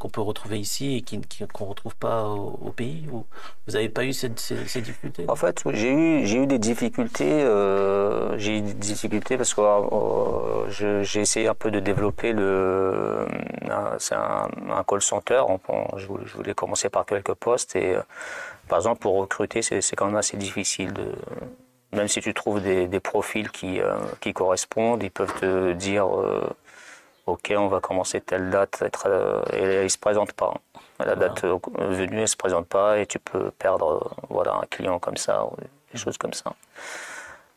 peut retrouver ici et qu'on retrouve pas au pays? Ou vous n'avez pas eu ces difficultés? En fait, j'ai eu des difficultés. Parce que j'ai essayé un peu de développer c'est un call center. Je voulais commencer par quelques postes et par exemple pour recruter, c'est quand même assez difficile même si tu trouves des profils qui correspondent, ils peuvent te dire ok, on va commencer telle date, et ils se présentent pas. À la date venue, ils se présentent pas et tu peux perdre un client comme ça, ou des choses comme ça.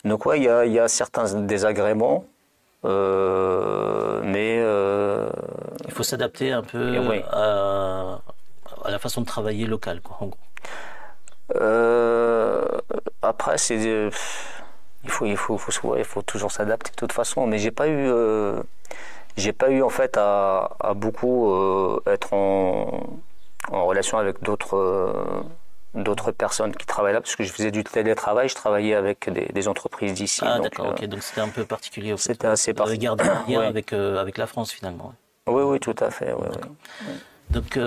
Donc ouais, il y a certains désagréments, mais il faut s'adapter un peu oui. à la façon de travailler locale, quoi, en gros. Après, il faut toujours s'adapter de toute façon, mais j'ai pas eu en fait à beaucoup être en relation avec d'autres personnes qui travaillent là, parce que je faisais du télétravail, je travaillais avec des entreprises d'ici. Ah d'accord, ok, donc c'était un peu particulier. C'était assez particulier. Vous avez gardé un lien avec la France finalement. Oui, tout à fait. Oui. Donc,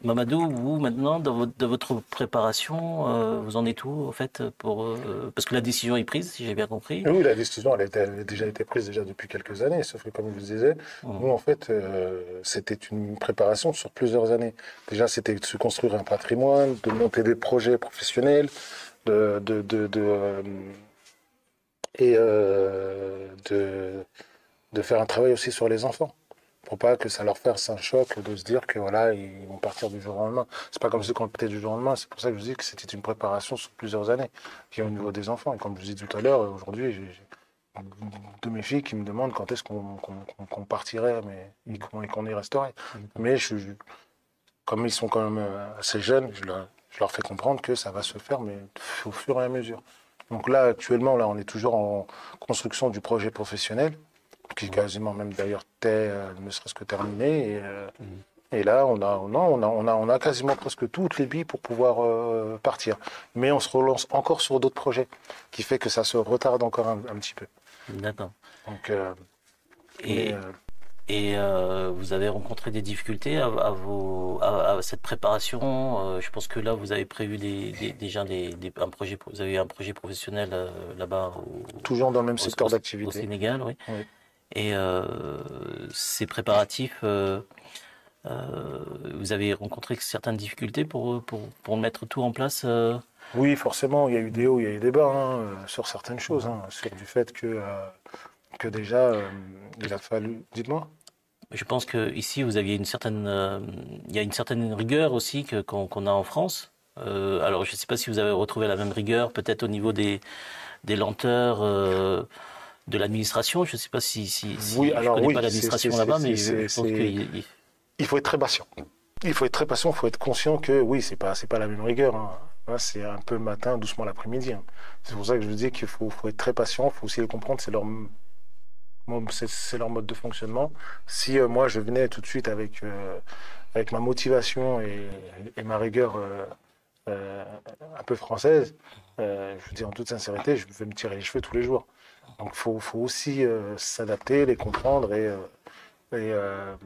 Mamadou, vous, maintenant, dans votre préparation, vous en êtes où, en fait, parce que la décision est prise, si j'ai bien compris. Oui, la décision, elle a déjà été prise depuis quelques années, sauf que, comme je vous disais, nous, en fait, c'était une préparation sur plusieurs années. Déjà, c'était de se construire un patrimoine, de monter des projets professionnels, de faire un travail aussi sur les enfants. Pour pas que ça leur fasse un choc de se dire que voilà, ils vont partir du jour au lendemain. C'est pas comme si on partait du jour au lendemain. C'est pour ça que je vous dis que c'était une préparation sur plusieurs années, qui est au niveau des enfants. Et comme je vous dis tout à l'heure, aujourd'hui, j'ai deux de mes filles qui me demandent quand est-ce qu'on partirait, et qu'on y resterait. Mais comme ils sont quand même assez jeunes, je leur fais comprendre que ça va se faire, mais au fur et à mesure. Donc là, actuellement, on est toujours en construction du projet professionnel, qui est quasiment même d'ailleurs ne serait-ce que terminé. Et là, on a quasiment presque toutes les billes pour pouvoir partir. Mais on se relance encore sur d'autres projets, qui fait que ça se retarde encore un petit peu. D'accord. Donc, vous avez rencontré des difficultés à cette préparation. Je pense que là, vous avez prévu déjà un projet. Vous avez un projet professionnel là-bas. Toujours dans le même secteur d'activité. Au Sénégal, oui. Et ces préparatifs, vous avez rencontré certaines difficultés pour mettre tout en place Oui, forcément, il y a eu des hauts, il y a eu des bas sur certaines choses. Sur du fait que déjà, il a fallu... Dites-moi. Je pense qu'ici, vous aviez il y a une certaine rigueur aussi qu'on a en France. Alors, je ne sais pas si vous avez retrouvé la même rigueur, peut-être au niveau des lenteurs... de l'administration, je ne sais pas si oui, je ne connais pas l'administration là-bas, mais je pense qu'il faut être très patient. Il faut être très patient, il faut être conscient que oui, c'est pas la même rigueur. C'est un peu le matin, doucement l'après-midi. C'est pour ça que je vous dis qu'il faut être très patient, il faut aussi les comprendre, c'est leur mode de fonctionnement. Si moi je venais tout de suite avec ma motivation et ma rigueur un peu française, je vous dis en toute sincérité, je vais me tirer les cheveux tous les jours. Donc il faut aussi s'adapter, les comprendre et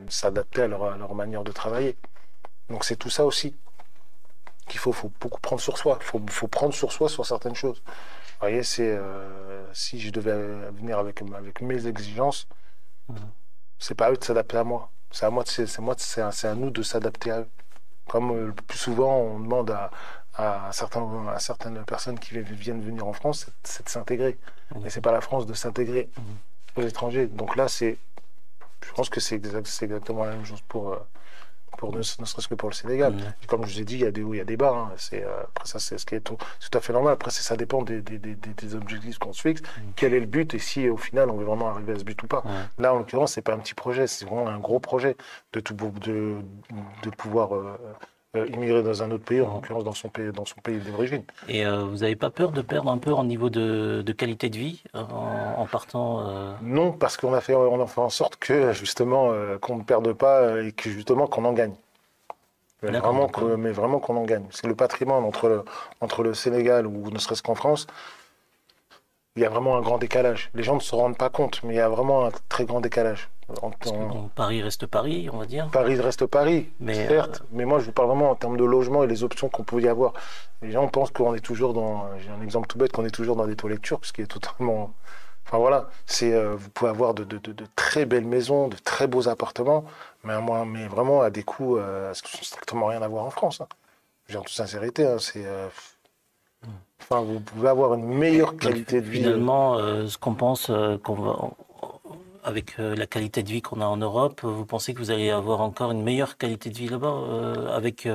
s'adapter à leur manière de travailler. Donc c'est tout ça aussi qu'il faut beaucoup prendre sur soi. Il faut prendre sur soi sur certaines choses. Vous voyez, si je devais venir avec mes exigences, c'est pas à eux de s'adapter à moi. C'est à nous de s'adapter à eux. Comme le plus souvent on demande à certaines personnes qui viennent venir en France, c'est de s'intégrer. Et c'est pas la France de s'intégrer aux étrangers. Donc là, je pense que c'est exactement la même chose pour ne serait-ce que pour le Sénégal. Et comme je vous ai dit, il y a des hauts, il y a des bas. Après ça, c'est ce qui est tout à fait normal. Après, ça dépend des objectifs qu'on se fixe. Quel est le but et si au final on veut vraiment arriver à ce but ou pas. Là, en l'occurrence, c'est pas un petit projet, c'est vraiment un gros projet de pouvoir immigrer dans un autre pays, en l'occurrence dans son pays d'origine. Et vous n'avez pas peur de perdre un peu en niveau de qualité de vie en partant Non, parce qu'on a fait en sorte que justement qu'on ne perde pas et que justement qu'on en gagne. Mais vraiment qu'on en gagne. C'est le patrimoine entre le Sénégal ou ne serait-ce qu'en France. il y a vraiment un grand décalage. Les gens ne se rendent pas compte, mais il y a vraiment un très grand décalage. Bon, Paris reste Paris, on va dire. Paris reste Paris, Mais, certes, mais moi je vous parle vraiment en termes de logement et les options qu'on peut y avoir. Les gens pensent qu'on est toujours dans, j'ai un exemple tout bête, qu'on est toujours dans des toilettes turques, ce qui est totalement... Enfin voilà, vous pouvez avoir de très belles maisons, de très beaux appartements, mais vraiment à des coûts qui n'ont strictement rien à voir en France. Hein. Je veux dire, en toute sincérité, hein, enfin, vous pouvez avoir une meilleure qualité de vie. Finalement, ce qu'on pense qu'on va... Avec la qualité de vie qu'on a en Europe, vous pensez que vous allez avoir encore une meilleure qualité de vie là-bas, avec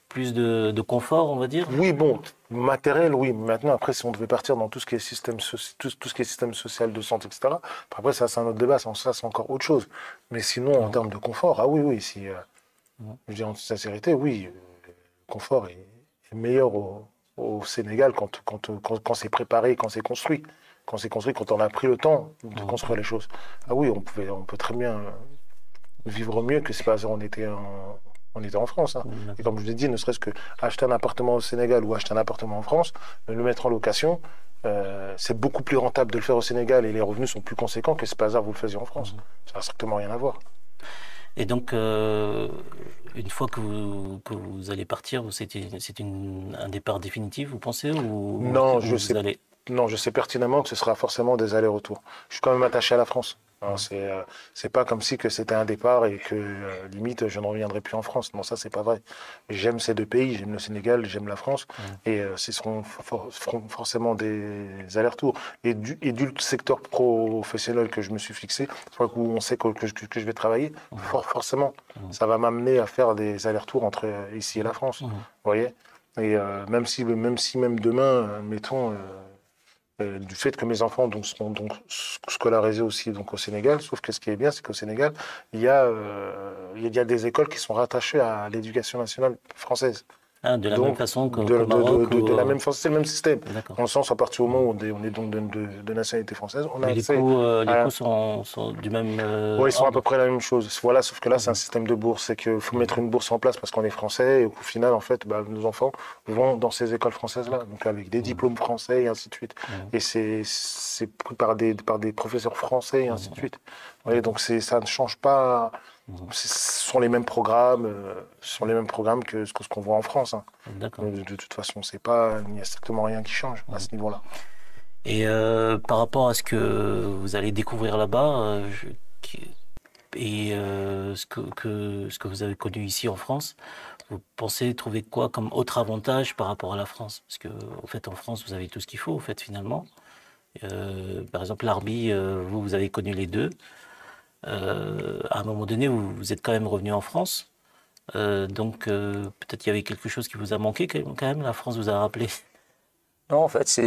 plus de confort, on va dire? Oui, bon, matériel, oui. Maintenant, après, si on devait partir dans tout ce qui est système, tout ce qui est système social de santé, etc., après, ça, c'est un autre débat, ça, c'est encore autre chose. Mais sinon, en termes de confort, ah oui, oui, si, je dis en toute sincérité, oui, le confort est meilleur au Sénégal quand c'est préparé, quand c'est construit. Quand c'est construit, quand on a pris le temps de construire les choses. Ah oui, on peut très bien vivre mieux que si par exemple on était en France. Hein. Et comme je l'ai dit, ne serait-ce que acheter un appartement au Sénégal ou acheter un appartement en France, le mettre en location, c'est beaucoup plus rentable de le faire au Sénégal et les revenus sont plus conséquents que si par hasard vous le faisiez en France. Ça n'a strictement rien à voir. Et donc, une fois que vous allez partir, c'est un départ définitif, vous pensez, ou non, non, je sais pertinemment que ce sera forcément des allers-retours. Je suis quand même attaché à la France. Alors, c'est pas comme si que c'était un départ et que limite je ne reviendrai plus en France. Non, ça c'est pas vrai. J'aime ces deux pays, j'aime le Sénégal, j'aime la France, et ce seront forcément des allers-retours. Et du secteur professionnel que je me suis fixé, où on sait que je vais travailler, forcément, ça va m'amener à faire des allers-retours entre ici et la France. Vous voyez. Et même demain, mettons. Du fait que mes enfants seront scolarisés aussi au Sénégal, sauf que ce qui est bien, c'est qu'au Sénégal, il y a des écoles qui sont rattachées à l'éducation nationale française. Ah, de la même façon qu'au Maroc de la même façon, c'est le même système. D'accord. En le sens, à partir du moment où on est donc de nationalité française, on a accès... Les coûts sont du même... Oui, ils sont à peu près la même chose. Voilà, sauf que là, c'est un système de bourse. C'est qu'il faut mettre une bourse en place parce qu'on est français et au final, en fait, nos enfants vont dans ces écoles françaises-là, donc avec des diplômes français et ainsi de suite. Et c'est pris par des professeurs français et ainsi de suite. Vous voyez, donc ça ne change pas... Ce sont les mêmes programmes, que ce qu'on voit en France. Hein. De toute façon, il n'y a strictement rien qui change à ce niveau-là. Et par rapport à ce que vous allez découvrir là-bas, et ce que vous avez connu ici en France, vous pensez trouver quoi comme autre avantage par rapport à la France? Parce que, en fait, en France, vous avez tout ce qu'il faut, en fait, finalement. Par exemple, l'Arabie, vous avez connu les deux. À un moment donné, vous êtes quand même revenu en France. Donc, peut-être qu'il y avait quelque chose qui vous a manqué quand même. La France vous a rappelé. Non, en fait,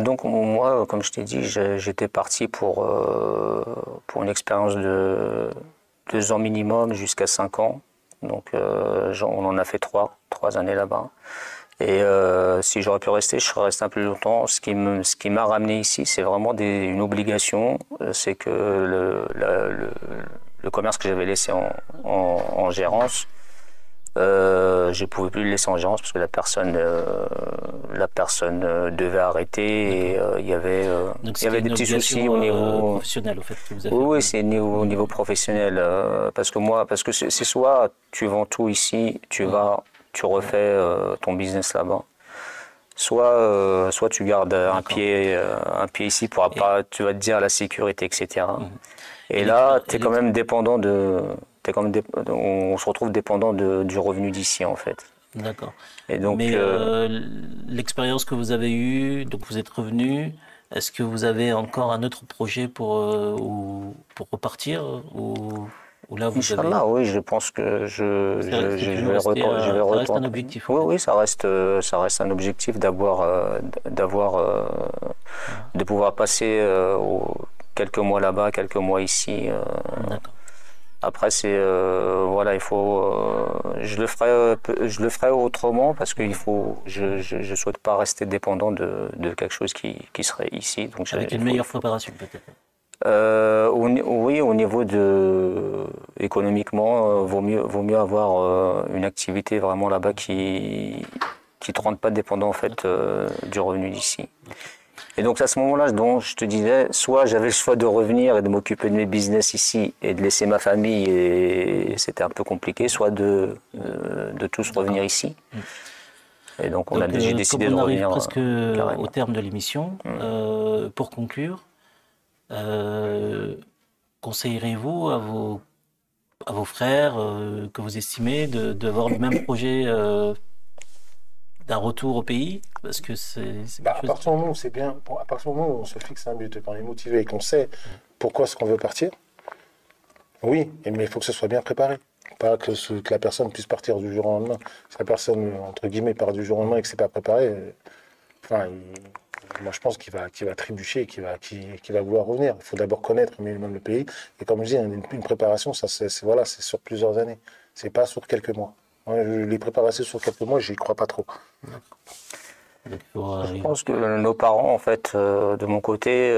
donc moi, comme je t'ai dit, j'étais parti pour une expérience de 2 ans minimum jusqu'à 5 ans. Donc, on en a fait 3 années là-bas. Et si j'aurais pu rester, je serais resté un peu plus longtemps. Ce qui m'a ramené ici, c'est vraiment une obligation. C'est que le commerce que j'avais laissé en gérance, je ne pouvais plus le laisser en gérance parce que la personne devait arrêter et il y avait des petits soucis au niveau professionnel, au fait, que vous avez oui, c'est au niveau professionnel parce que c'est soit tu vends tout ici, tu refais ton business là-bas, soit tu gardes un pied ici pour tu vas te dire la sécurité, etc. Et là, tu es quand même dépendant on se retrouve dépendant du revenu d'ici, en fait. D'accord. Et donc, mais l'expérience que vous avez eue, donc vous êtes revenu, est-ce que vous avez encore un autre projet pour repartir ou là vous Inch'Allah, avez... oui, je pense que je vais rester, retourner. ça reste un objectif. Oui, ça reste un objectif de pouvoir passer quelques mois là-bas, quelques mois ici. D'accord. Après, il faut. Je le ferai autrement parce que je souhaite pas rester dépendant de quelque chose qui serait ici. Donc avec une meilleure préparation peut-être. Oui, au niveau économiquement, vaut mieux avoir une activité vraiment là-bas qui te rende pas dépendant en fait du revenu d'ici. Et donc à ce moment-là, dont je te disais, soit j'avais le choix de revenir et de m'occuper de mes business ici et de laisser ma famille, et c'était un peu compliqué, soit de tous revenir ici. Et donc j'ai décidé de revenir. On arrive presque carrément au terme de l'émission. Pour conclure, conseillerez-vous à vos frères que vous estimez d'avoir le même projet d'un retour au pays, parce que à partir du moment où c'est bien, à partir du moment où on se fixe un but, qu'on est motivé et qu'on sait pourquoi est-ce qu'on veut partir, oui, mais il faut que ce soit bien préparé. Pas que la personne puisse partir du jour au lendemain. Si la personne, entre guillemets, part du jour au lendemain et que c'est pas préparé, moi je pense qu'il va trébucher et qu'il va vouloir revenir. Il faut d'abord connaître un minimum le pays. Et comme je dis, une préparation, ça c'est sur plusieurs années. C'est pas sur quelques mois. Moi, les préparations sur quelques mois, j'y crois pas trop. Je pense que nos parents, en fait, de mon côté,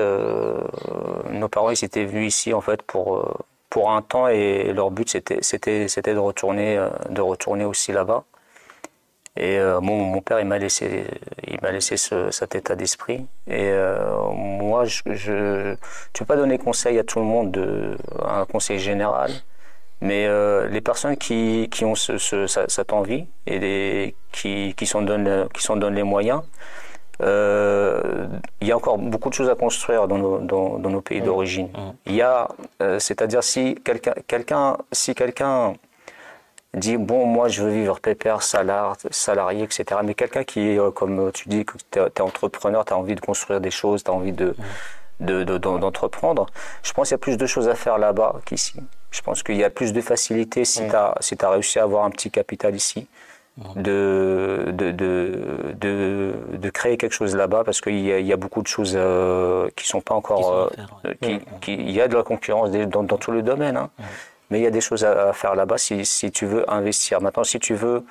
nos parents, ils étaient venus ici, en fait, pour un temps, et leur but, c'était de retourner aussi là-bas. Et mon père, il m'a laissé cet état d'esprit. Et moi, je peux pas donner conseil à tout le monde, un conseil général. Mais les personnes qui ont cette envie et qui s'en donnent les moyens, il y a encore beaucoup de choses à construire dans nos pays d'origine. Il y a, c'est-à-dire si quelqu'un dit bon, moi je veux vivre pépère, salarié, etc. Mais quelqu'un qui est, comme tu dis, que tu es entrepreneur, tu as envie de construire des choses, tu as envie d'entreprendre, je pense qu'il y a plus de choses à faire là-bas qu'ici. Je pense qu'il y a plus de facilité si tu as réussi à avoir un petit capital ici, de créer quelque chose là-bas, parce qu'il y a beaucoup de choses qui ne sont pas encore... Il y a de la concurrence dans tous les domaines, hein. Mais il y a des choses à faire là-bas si tu veux investir. Maintenant, si tu veux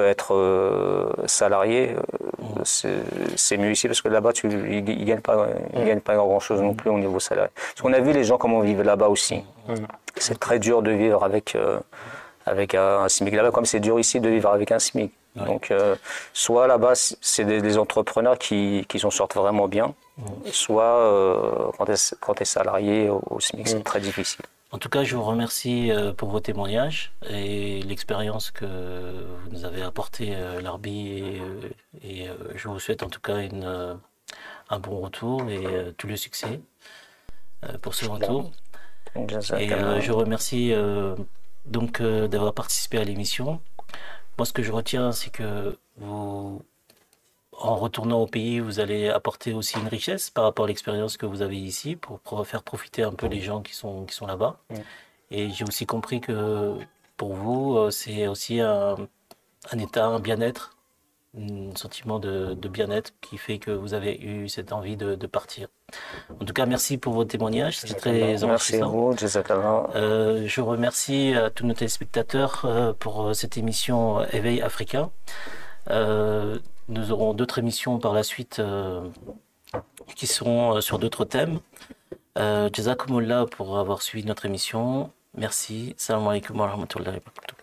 être salarié, c'est mieux ici, parce que là-bas, ils ne gagnent pas grand-chose non plus au niveau salarié. Parce qu'on a vu les gens comment vivent là-bas aussi. C'est très dur de vivre avec un SMIC là-bas, comme c'est dur ici de vivre avec un SMIC. Donc, soit là-bas, c'est des entrepreneurs qui s'en sortent vraiment bien, soit quand tu es salarié au SMIC, c'est très difficile. En tout cas, je vous remercie pour vos témoignages et l'expérience que vous nous avez apporté, Larbi, et je vous souhaite en tout cas un bon retour et tout le succès pour ce retour. Et je remercie donc d'avoir participé à l'émission. Moi, ce que je retiens, c'est que en retournant au pays, vous allez apporter aussi une richesse par rapport à l'expérience que vous avez ici, pour faire profiter un peu les gens qui sont là-bas. Et j'ai aussi compris que pour vous, c'est aussi un état, un bien-être, un sentiment de bien-être qui fait que vous avez eu cette envie de partir. En tout cas, merci pour vos témoignages, c'était très enrichissant. Merci à vous, Jazakallah. Je remercie tous nos téléspectateurs pour cette émission Éveil africain. Nous aurons d'autres émissions par la suite qui seront sur d'autres thèmes. Jazakumullah pour avoir suivi notre émission. Merci. Salam alaikum wa rahmatullahi wa barakatuh.